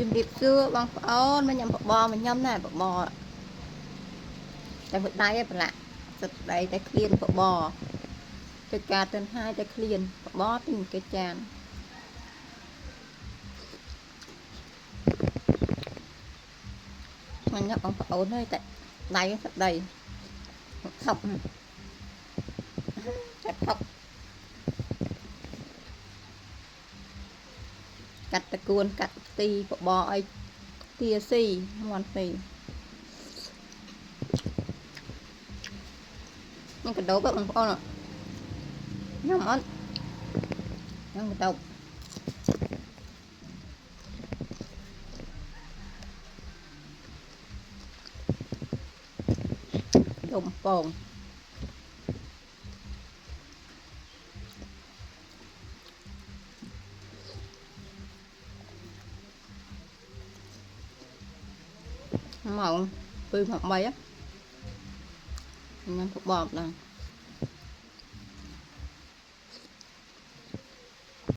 chừng điệp xưa bằng ôn mà nhầm bò mà nhầm này bò tại một đáy lạ sật đây tay clean bò cái cà tên hai tay clean bó từng cái chàn mình nhắc bằng ôn đây tại đáy sật đầy thọc chặt thọc cắt tà cuốn cắt tì bò ấy tia xì ngon xì nhưng cái đấu bằng con ạ nhắm ăn nhắm cái đầu đồng bồn mỏng tươi mỏng bay á nhân thuộc bọt là